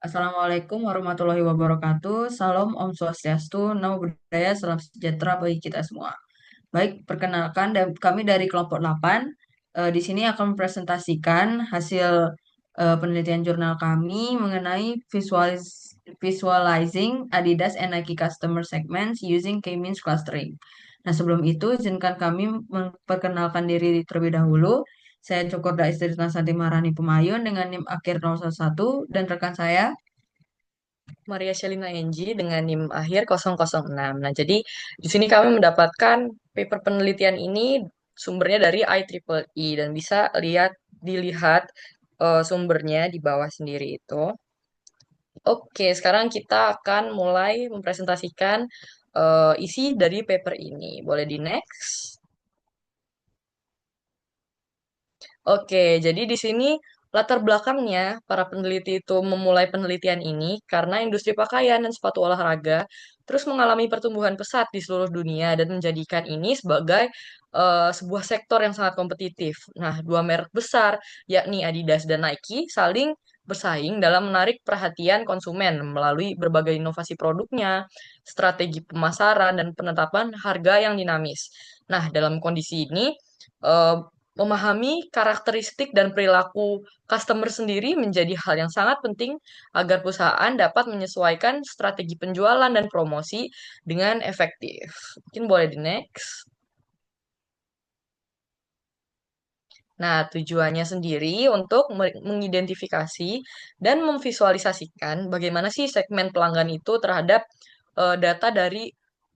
Assalamualaikum warahmatullahi wabarakatuh. Salam Om Swastiastu, Namo Buddhaya, salam sejahtera bagi kita semua. Baik, perkenalkan kami dari kelompok 8. Di sini akan mempresentasikan hasil penelitian jurnal kami mengenai visualizing Adidas and Nike customer segments using K-means clustering. Nah, sebelum itu izinkan kami memperkenalkan diri terlebih dahulu. Saya Cokorda Istri Santi Marani Pemayun dengan NIM akhir 011 dan rekan saya. Maria Shelina NG dengan NIM akhir 006. Nah, jadi di sini kami mendapatkan paper penelitian ini sumbernya dari IEEE dan bisa dilihat sumbernya di bawah sendiri itu. Oke, sekarang kita akan mulai mempresentasikan isi dari paper ini. Boleh di next? Oke, jadi di sini latar belakangnya para peneliti itu memulai penelitian ini karena industri pakaian dan sepatu olahraga terus mengalami pertumbuhan pesat di seluruh dunia dan menjadikan ini sebagai sebuah sektor yang sangat kompetitif. Nah, dua merek besar yakni Adidas dan Nike saling bersaing dalam menarik perhatian konsumen melalui berbagai inovasi produknya, strategi pemasaran, dan penetapan harga yang dinamis. Nah, dalam kondisi ini, eh, memahami karakteristik dan perilaku customer sendiri menjadi hal yang sangat penting agar perusahaan dapat menyesuaikan strategi penjualan dan promosi dengan efektif. Mungkin boleh di next. Nah, tujuannya sendiri untuk mengidentifikasi dan memvisualisasikan bagaimana sih segmen pelanggan itu terhadap data dari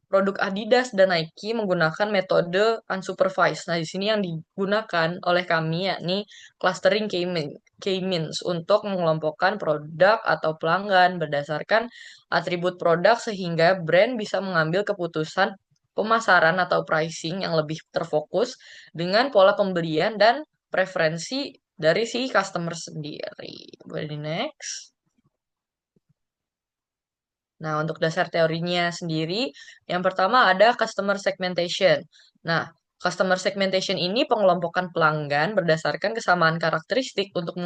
produk Adidas dan Nike menggunakan metode unsupervised. Nah, di sini yang digunakan oleh kami yakni clustering K-means untuk mengelompokkan produk atau pelanggan berdasarkan atribut produk sehingga brand bisa mengambil keputusan pemasaran atau pricing yang lebih terfokus dengan pola pembelian dan preferensi dari si customer sendiri. Boleh di next. Nah, untuk dasar teorinya sendiri, yang pertama ada customer segmentation. Nah, customer segmentation ini pengelompokan pelanggan berdasarkan kesamaan karakteristik untuk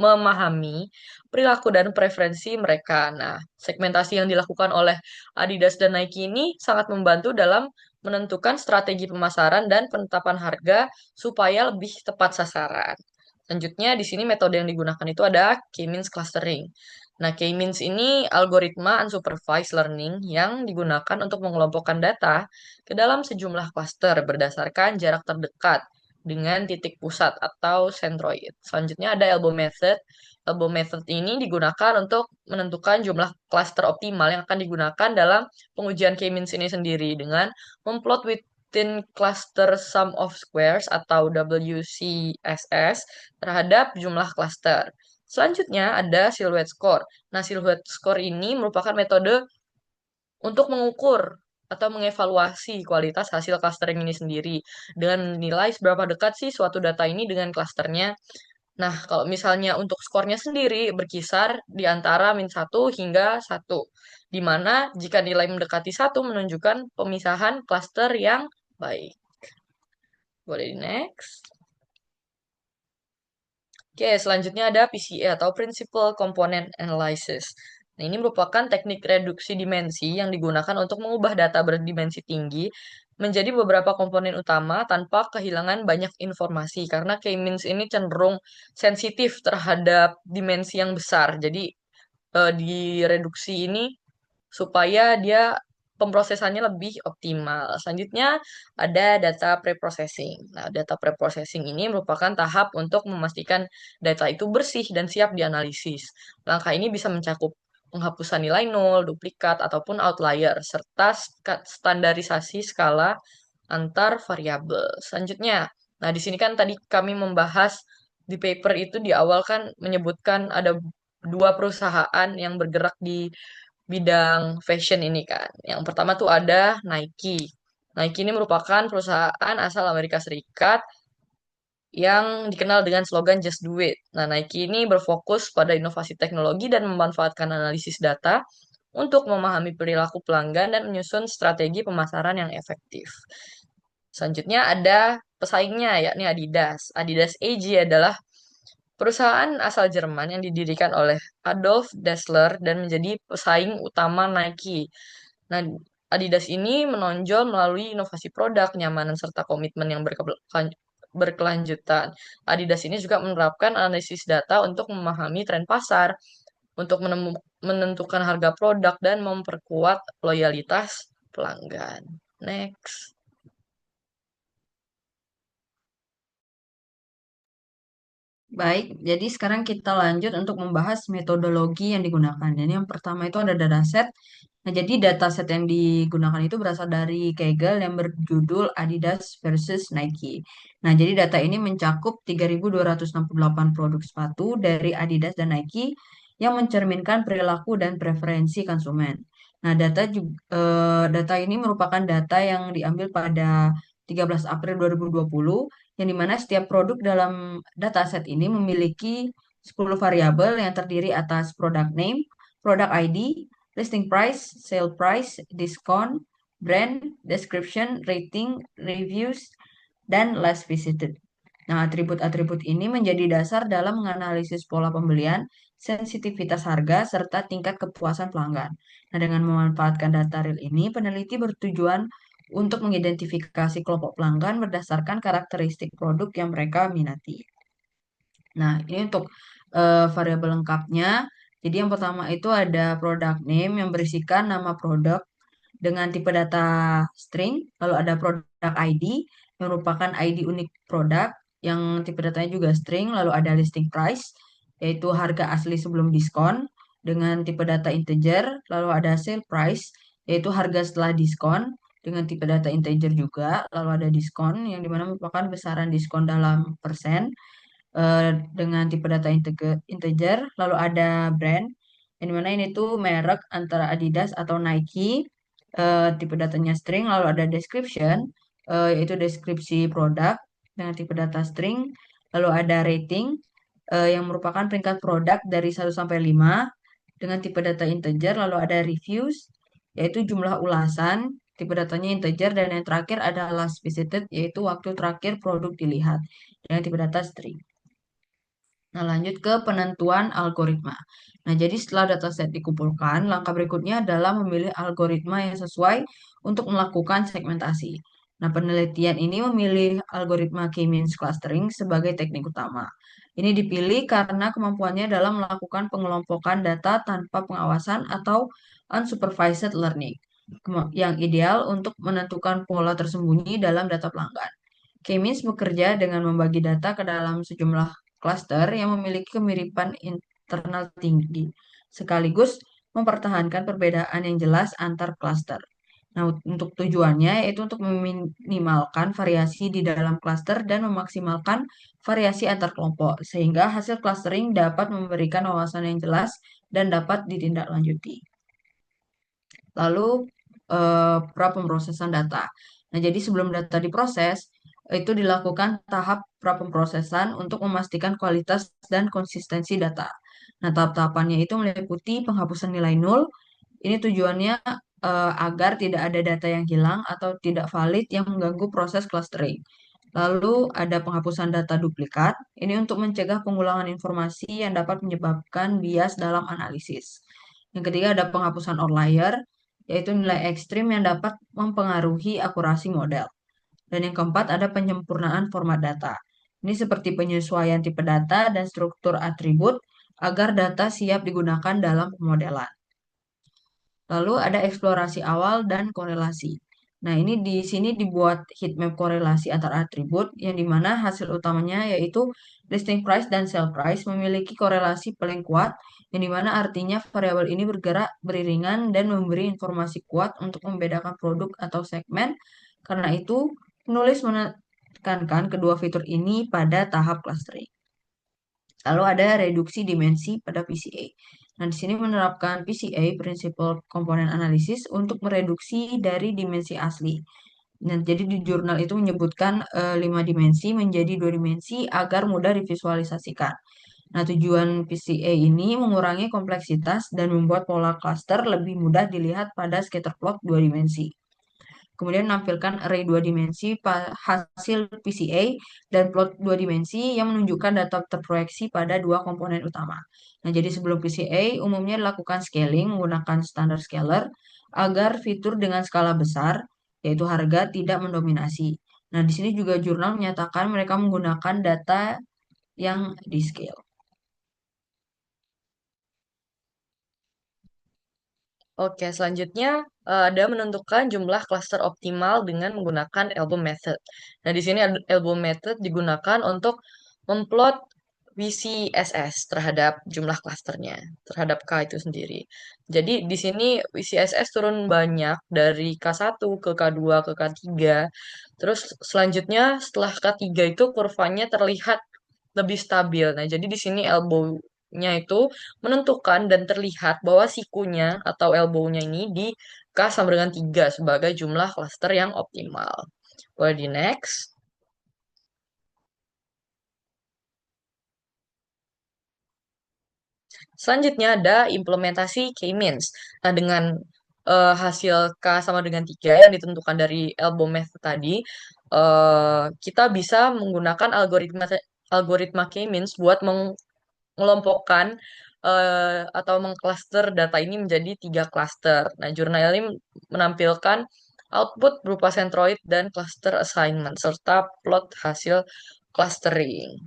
memahami perilaku dan preferensi mereka. Nah, segmentasi yang dilakukan oleh Adidas dan Nike ini sangat membantu dalam menentukan strategi pemasaran dan penetapan harga supaya lebih tepat sasaran. Selanjutnya, di sini metode yang digunakan itu ada K-means clustering. Nah, K-means ini algoritma unsupervised learning yang digunakan untuk mengelompokkan data ke dalam sejumlah klaster berdasarkan jarak terdekat dengan titik pusat atau centroid. Selanjutnya ada elbow method. Elbow method ini digunakan untuk menentukan jumlah klaster optimal yang akan digunakan dalam pengujian K-means ini sendiri dengan memplot within cluster sum of squares atau WCSS terhadap jumlah klaster. Selanjutnya ada silhouette score. Nah, silhouette score ini merupakan metode untuk mengukur atau mengevaluasi kualitas hasil clustering ini sendiri dengan menilai seberapa dekat sih suatu data ini dengan klasternya. Nah, kalau misalnya untuk skornya sendiri berkisar di antara -1 hingga 1, di mana jika nilai mendekati 1 menunjukkan pemisahan klaster yang baik. Boleh di next. Oke, selanjutnya ada PCA atau Principal Component Analysis. Nah, ini merupakan teknik reduksi dimensi yang digunakan untuk mengubah data berdimensi tinggi menjadi beberapa komponen utama tanpa kehilangan banyak informasi karena K-means ini cenderung sensitif terhadap dimensi yang besar. Jadi di reduksi ini supaya dia pemrosesannya lebih optimal. Selanjutnya ada data preprocessing. Nah, data preprocessing ini merupakan tahap untuk memastikan data itu bersih dan siap dianalisis. Langkah ini bisa mencakup penghapusan nilai nol, duplikat, ataupun outlier, serta standarisasi skala antar variabel. Selanjutnya, nah di sini kan tadi kami membahas di paper itu di awal kan menyebutkan ada dua perusahaan yang bergerak di bidang fashion ini kan. Yang pertama tuh ada Nike. Nike ini merupakan perusahaan asal Amerika Serikat yang dikenal dengan slogan Just Do It. Nah, Nike ini berfokus pada inovasi teknologi dan memanfaatkan analisis data untuk memahami perilaku pelanggan dan menyusun strategi pemasaran yang efektif. Selanjutnya ada pesaingnya yakni Adidas. Adidas AG adalah perusahaan asal Jerman yang didirikan oleh Adolf Dassler dan menjadi pesaing utama Nike. Nah, Adidas ini menonjol melalui inovasi produk, kenyamanan, serta komitmen yang berkelanjutan. Adidas ini juga menerapkan analisis data untuk memahami tren pasar, untuk menentukan harga produk, dan memperkuat loyalitas pelanggan. Next. Baik, jadi sekarang kita lanjut untuk membahas metodologi yang digunakan. Dan yang pertama itu ada dataset. Nah, jadi dataset yang digunakan itu berasal dari Kaggle yang berjudul Adidas versus Nike. Nah, jadi data ini mencakup 3.268 produk sepatu dari Adidas dan Nike yang mencerminkan perilaku dan preferensi konsumen. Nah, data ini merupakan data yang diambil pada 13 April 2020 yang dimana setiap produk dalam dataset ini memiliki 10 variabel yang terdiri atas product name, product ID, listing price, sale price, discount, brand, description, rating, reviews, dan last visited. Nah, atribut-atribut ini menjadi dasar dalam menganalisis pola pembelian, sensitivitas harga, serta tingkat kepuasan pelanggan. Nah, dengan memanfaatkan data real ini, peneliti bertujuan untuk mengidentifikasi kelompok pelanggan berdasarkan karakteristik produk yang mereka minati. Nah, ini untuk variabel lengkapnya. Jadi yang pertama itu ada product name yang berisikan nama produk dengan tipe data string, lalu ada product ID yang merupakan ID unik produk yang tipe datanya juga string, lalu ada listing price yaitu harga asli sebelum diskon dengan tipe data integer, lalu ada sale price yaitu harga setelah diskon dengan tipe data integer juga, lalu ada diskon yang dimana merupakan besaran diskon dalam persen dengan tipe data integer, lalu ada brand, yang dimana ini tuh merek antara Adidas atau Nike, tipe datanya string, lalu ada description, yaitu deskripsi produk dengan tipe data string, lalu ada rating, yang merupakan peringkat produk dari 1 sampai 5 dengan tipe data integer, lalu ada reviews, yaitu jumlah ulasan, tipe datanya integer, dan yang terakhir ada last visited, yaitu waktu terakhir produk dilihat dengan tipe data string. Nah, lanjut ke penentuan algoritma. Nah, jadi setelah dataset dikumpulkan, langkah berikutnya adalah memilih algoritma yang sesuai untuk melakukan segmentasi. Nah, penelitian ini memilih algoritma K-means clustering sebagai teknik utama. Ini dipilih karena kemampuannya dalam melakukan pengelompokan data tanpa pengawasan atau unsupervised learning, yang ideal untuk menentukan pola tersembunyi dalam data pelanggan. K-means bekerja dengan membagi data ke dalam sejumlah klaster yang memiliki kemiripan internal tinggi, sekaligus mempertahankan perbedaan yang jelas antar klaster. Nah, untuk tujuannya yaitu untuk meminimalkan variasi di dalam klaster dan memaksimalkan variasi antar kelompok, sehingga hasil clustering dapat memberikan wawasan yang jelas dan dapat ditindaklanjuti. Lalu pra pemrosesan data. Nah, jadi sebelum data diproses, itu dilakukan tahap pra pemrosesan untuk memastikan kualitas dan konsistensi data. Nah, tahap-tahapannya itu meliputi penghapusan nilai nol. Ini tujuannya agar tidak ada data yang hilang atau tidak valid yang mengganggu proses clustering. Lalu ada penghapusan data duplikat. Ini untuk mencegah pengulangan informasi yang dapat menyebabkan bias dalam analisis. Yang ketiga ada penghapusan outlier, yaitu nilai ekstrim yang dapat mempengaruhi akurasi model. Dan yang keempat ada penyempurnaan format data. Ini seperti penyesuaian tipe data dan struktur atribut agar data siap digunakan dalam pemodelan. Lalu ada eksplorasi awal dan korelasi. Nah, ini di sini dibuat heatmap korelasi antar atribut yang dimana hasil utamanya yaitu listing price dan sale price memiliki korelasi paling kuat yang dimana artinya variabel ini bergerak beriringan dan memberi informasi kuat untuk membedakan produk atau segmen. Karena itu, penulis menekankan kedua fitur ini pada tahap clustering. Lalu ada reduksi dimensi pada PCA. Nah, di sini menerapkan PCA, Principal Component Analysis, untuk mereduksi dari dimensi asli. Nah, jadi di jurnal itu menyebutkan 5 dimensi menjadi 2 dimensi agar mudah divisualisasikan. Nah, tujuan PCA ini mengurangi kompleksitas dan membuat pola cluster lebih mudah dilihat pada scatter plot 2 dimensi. kemudian menampilkan array dua dimensi hasil PCA dan plot dua dimensi yang menunjukkan data terproyeksi pada dua komponen utama. Nah, jadi sebelum PCA umumnya dilakukan scaling menggunakan standar scaler agar fitur dengan skala besar, yaitu harga, tidak mendominasi. Nah, di sini juga jurnal menyatakan mereka menggunakan data yang di scale. Oke, selanjutnya ada menentukan jumlah klaster optimal dengan menggunakan elbow method. Nah, di sini elbow method digunakan untuk memplot WCSS terhadap jumlah klasternya, terhadap K itu sendiri. Jadi di sini WCSS turun banyak dari K1 ke K2 ke K3. Terus selanjutnya setelah K3 itu kurvanya terlihat lebih stabil. Nah, jadi di sini elbow-nya itu menentukan dan terlihat bahwa sikunya atau elbow-nya ini di K sama dengan 3 sebagai jumlah cluster yang optimal. Boleh di next. Selanjutnya ada implementasi K-means. Nah, dengan hasil K sama dengan 3 yang ditentukan dari elbow method tadi, kita bisa menggunakan algoritma algoritma K-means buat mengelompokkan atau mengcluster data ini menjadi 3 cluster. Nah, jurnal ini menampilkan output berupa centroid dan cluster assignment serta plot hasil clustering.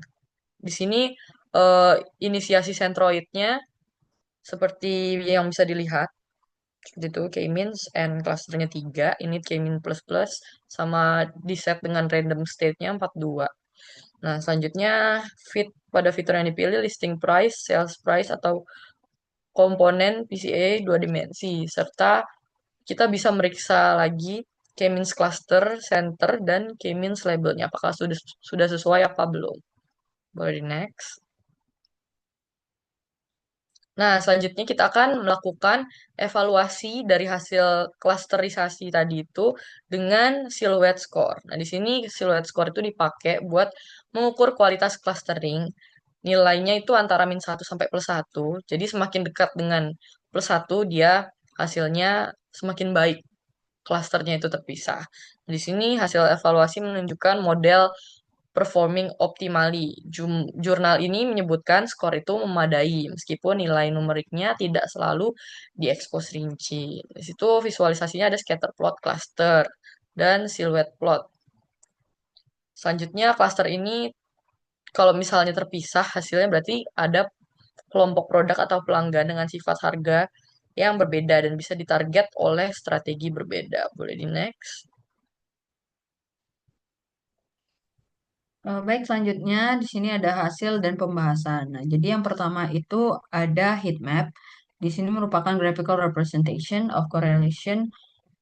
Di sini eh, inisiasi centroidnya seperti yang bisa dilihat seperti itu k-means and clusternya 3, ini k-min plus plus sama di set dengan random state-nya 42. Nah, selanjutnya pada fitur yang dipilih listing price, sales price atau komponen PCA dua dimensi serta kita bisa meriksa lagi k-means cluster, center dan k-means labelnya apakah sudah sesuai apa belum. Boleh di next. Nah, selanjutnya kita akan melakukan evaluasi dari hasil klasterisasi tadi itu dengan silhouette score. Nah, di sini silhouette score itu dipakai buat mengukur kualitas clustering. Nilainya itu antara -1 sampai +1. Jadi semakin dekat dengan +1 dia hasilnya semakin baik. Klasternya itu terpisah. Di sini hasil evaluasi menunjukkan model performing optimally. Jurnal ini menyebutkan skor itu memadai, meskipun nilai numeriknya tidak selalu diekspos rinci. Di situ visualisasinya ada scatter plot cluster dan silhouette plot. Selanjutnya cluster ini kalau misalnya terpisah hasilnya berarti ada kelompok produk atau pelanggan dengan sifat harga yang berbeda dan bisa ditarget oleh strategi berbeda. Boleh di next. Baik, selanjutnya di sini ada hasil dan pembahasan. Nah, jadi yang pertama itu ada heat map. Di sini merupakan graphical representation of correlation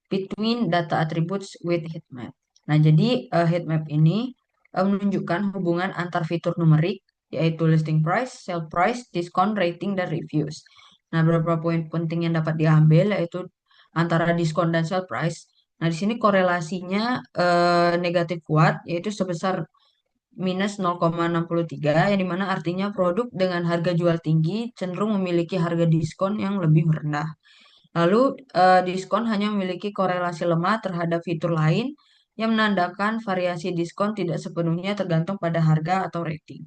between data attributes with heat map. Nah, jadi heat map ini menunjukkan hubungan antar fitur numerik, yaitu listing price, sale price, discount, rating, dan reviews. Nah, beberapa poin penting yang dapat diambil yaitu antara diskon dan sale price. Nah, di sini korelasinya negatif kuat, yaitu sebesar -0,63, yang dimana artinya produk dengan harga jual tinggi cenderung memiliki harga diskon yang lebih rendah. Lalu, diskon hanya memiliki korelasi lemah terhadap fitur lain yang menandakan variasi diskon tidak sepenuhnya tergantung pada harga atau rating.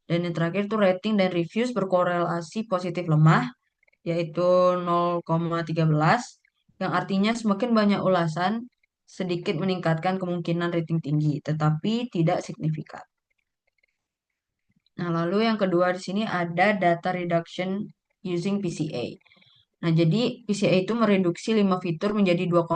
Dan yang terakhir itu rating dan reviews berkorelasi positif lemah, yaitu 0,13, yang artinya semakin banyak ulasan, sedikit meningkatkan kemungkinan rating tinggi, tetapi tidak signifikan. Nah, lalu yang kedua di sini ada data reduction using PCA. Nah, jadi PCA itu mereduksi 5 fitur menjadi dua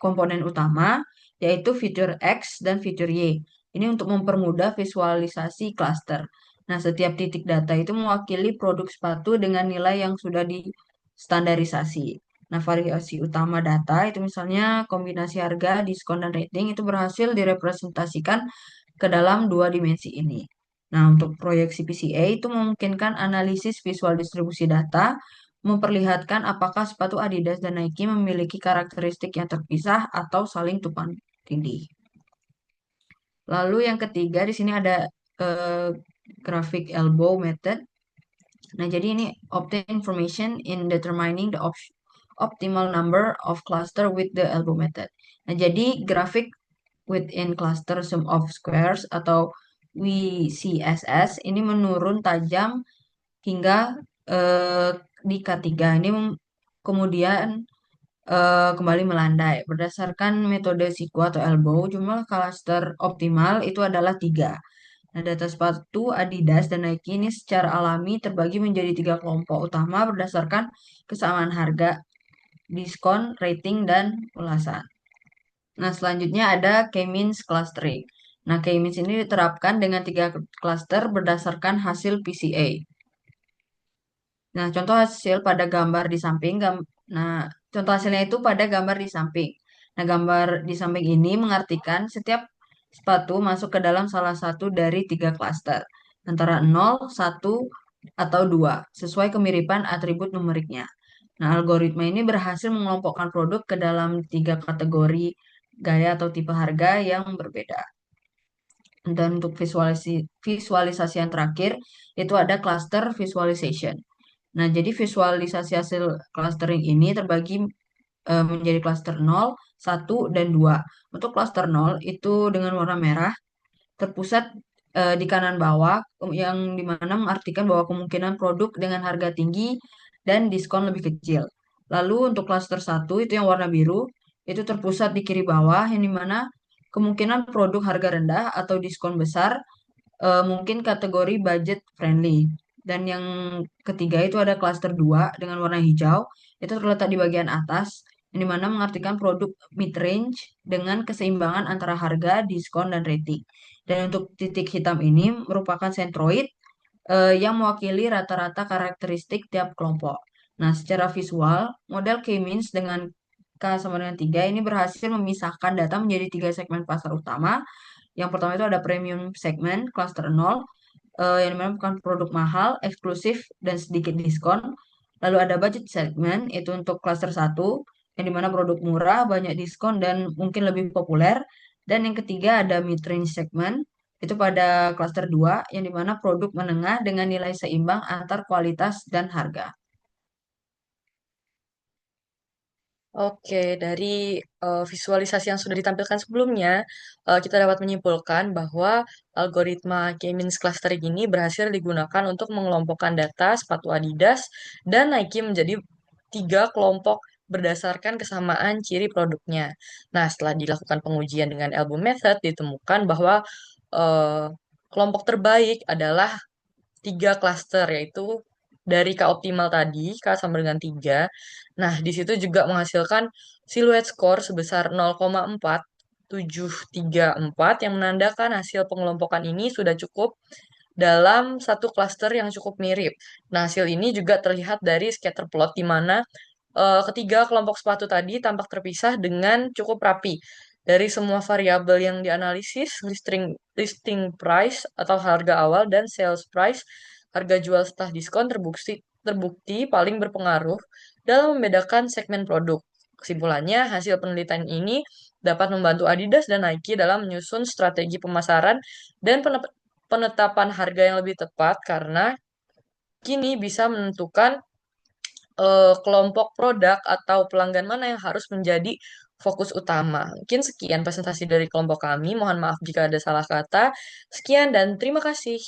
komponen utama, yaitu fitur X dan fitur Y. Ini untuk mempermudah visualisasi cluster. Nah, setiap titik data itu mewakili produk sepatu dengan nilai yang sudah distandarisasi. Nah, variasi utama data itu misalnya kombinasi harga, diskon, dan rating itu berhasil direpresentasikan ke dalam dua dimensi ini. Nah, untuk proyeksi PCA itu memungkinkan analisis visual distribusi data, memperlihatkan apakah sepatu Adidas dan Nike memiliki karakteristik yang terpisah atau saling tumpang tindih. Lalu yang ketiga di sini ada eh, grafik elbow method. Nah, jadi ini obtain information in determining the optimal number of cluster with the elbow method. Nah, jadi grafik within cluster sum of squares atau WCSS ini menurun tajam hingga eh, di K3. Ini kemudian kembali melandai. Berdasarkan metode siku atau elbow, jumlah cluster optimal itu adalah 3. Nah, data sepatu Adidas dan Nike ini secara alami terbagi menjadi 3 kelompok utama berdasarkan kesamaan harga, diskon, rating, dan ulasan. Nah, selanjutnya ada K-means clustering. Nah, K-means ini diterapkan dengan 3 cluster berdasarkan hasil PCA. Nah, contoh hasil pada gambar di samping. Nah, contoh hasilnya itu pada gambar di samping. Nah, gambar di samping ini mengartikan setiap sepatu masuk ke dalam salah satu dari 3 cluster. Antara 0, 1, atau 2, sesuai kemiripan atribut numeriknya. Nah, algoritma ini berhasil mengelompokkan produk ke dalam 3 kategori gaya atau tipe harga yang berbeda. Dan untuk visualisasi yang terakhir, itu ada cluster visualization. Nah, jadi visualisasi hasil clustering ini terbagi menjadi cluster 0, 1, dan 2. Untuk cluster 0 itu dengan warna merah terpusat di kanan bawah yang dimana mengartikan bahwa kemungkinan produk dengan harga tinggi dan diskon lebih kecil. Lalu untuk cluster 1 itu yang warna biru itu terpusat di kiri bawah yang dimana kemungkinan produk harga rendah atau diskon besar mungkin kategori budget friendly. Dan yang ketiga itu ada cluster 2 dengan warna hijau. Itu terletak di bagian atas, yang dimana mengartikan produk mid-range dengan keseimbangan antara harga, diskon, dan rating. Dan untuk titik hitam ini merupakan sentroid yang mewakili rata-rata karakteristik tiap kelompok. Nah, secara visual, model K-means dengan K sama dengan 3 ini berhasil memisahkan data menjadi 3 segmen pasar utama. Yang pertama itu ada premium segment, cluster 0, yang dimana bukan produk mahal, eksklusif, dan sedikit diskon. Lalu ada budget segment, itu untuk cluster 1, yang dimana produk murah, banyak diskon, dan mungkin lebih populer. Dan yang ketiga ada mid-range segment, itu pada cluster 2, yang dimana produk menengah dengan nilai seimbang antar kualitas dan harga. Oke, dari visualisasi yang sudah ditampilkan sebelumnya, kita dapat menyimpulkan bahwa algoritma K-means clustering ini berhasil digunakan untuk mengelompokkan data sepatu Adidas dan Nike menjadi 3 kelompok berdasarkan kesamaan ciri produknya. Nah, setelah dilakukan pengujian dengan elbow method, ditemukan bahwa eh, kelompok terbaik adalah 3 klaster, yaitu dari K optimal tadi, K sama dengan 3. Nah, di situ juga menghasilkan siluet skor sebesar 0,4734 yang menandakan hasil pengelompokan ini sudah cukup dalam satu klaster yang cukup mirip. Nah, hasil ini juga terlihat dari scatter plot di mana ketiga kelompok sepatu tadi tampak terpisah dengan cukup rapi. Dari semua variabel yang dianalisis, listing price atau harga awal dan sales price, harga jual setelah diskon terbukti paling berpengaruh dalam membedakan segmen produk. Kesimpulannya, hasil penelitian ini dapat membantu Adidas dan Nike dalam menyusun strategi pemasaran dan penetapan harga yang lebih tepat karena kini bisa menentukan kelompok produk atau pelanggan mana yang harus menjadi fokus utama. Mungkin sekian presentasi dari kelompok kami. Mohon maaf jika ada salah kata. Sekian dan terima kasih.